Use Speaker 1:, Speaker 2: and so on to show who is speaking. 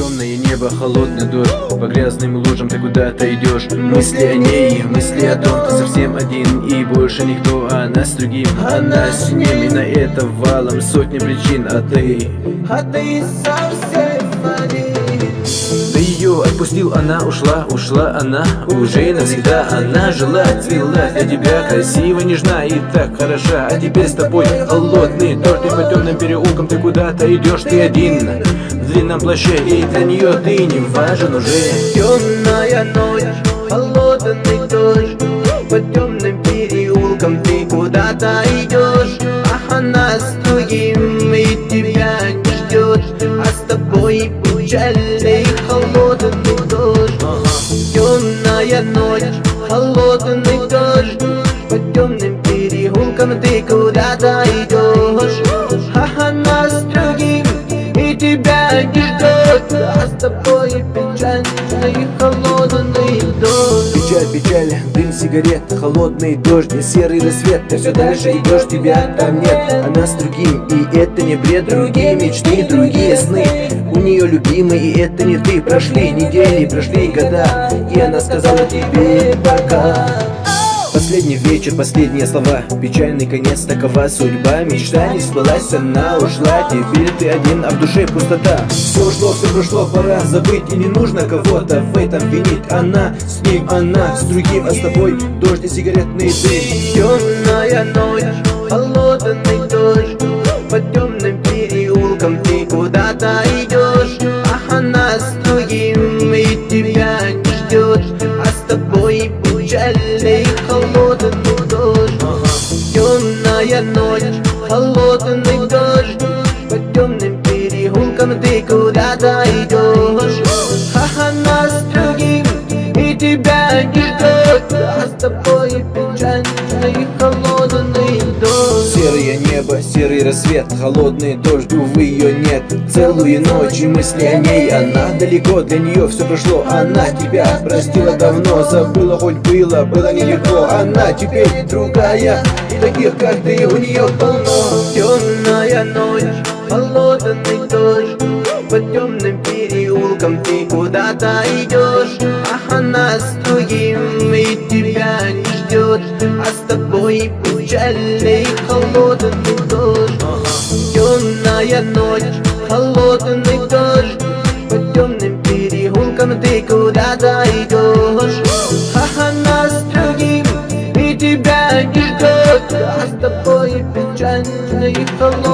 Speaker 1: Темное небо, холодный дождь, по грязным лужам ты куда-то идешь. Мысли о ней, мысли о том, ты совсем один и больше никто, она с другим, она с ним. И на это валом сотни причин, а ты совсем один. Ты ее отпустил, она ушла, ушла она уже навсегда. Она жила, цвела для тебя, красиво, нежна и так хороша. А теперь с тобой холодный дождь, и по темным переулкам ты куда-то идешь, ты один в длинном плаще, и для нее ты не важен уже.
Speaker 2: Темная ночь, холодный дождь, по темным переулкам ты куда-то идешь, а она с другим и тебя не ждет, а с тобой печальный холодный дождь. Темная ночь, холодный дождь, по темным переулкам ты куда-то идешь, а она с другим и тебя не ждет, а с тобой печальный холодный дождь.
Speaker 1: Печаль, печаль, дым сигарет, холодный дождь и серый рассвет. Ты все дальше идешь, тебя там нет, она с другим, и это не бред. Другие мечты, другие сны, у нее любимый, и это не ты. Прошли недели, прошли года, и она сказала тебе пока. Последний вечер, последние слова, печальный конец, такова судьба. Мечта не сбылась, она ушла, теперь ты один, а в душе пустота. Все ушло, все прошло, пора забыть, и не нужно кого-то в этом винить. Она с ним, она с другим, а с тобой дождь и сигаретный дым.
Speaker 2: Темная ночь, холодный дождь, по темным переулкам ты куда-то идешь, а она с другим и тебя не ждет, а с тобой печальный холодный дождь. Темная ночь, холодный дождь, по темным переулкам ты куда-то идешь, а она с другим и тебя не ждет, а с тобой печальный холодный дождь.
Speaker 1: Серое небо, серый рассвет, холодный дождь, увы, ее нет. Целую ночь и мысли о ней, она далеко, для нее все прошло. Она тебя простила давно, забыла, хоть было нелегко. Она теперь другая, и таких, как ты, у нее полно.
Speaker 2: Темная ночь, холодный дождь, по темным переулкам ты куда-то идешь, а она с другим и тебя не ждет, а с тобой печальный холодный дождь. Темная ночь, холодный дождь, по темным переулкам ты куда-то идешь, а она с другим и тебя не ждет, а с тобой печальный холодный дождь.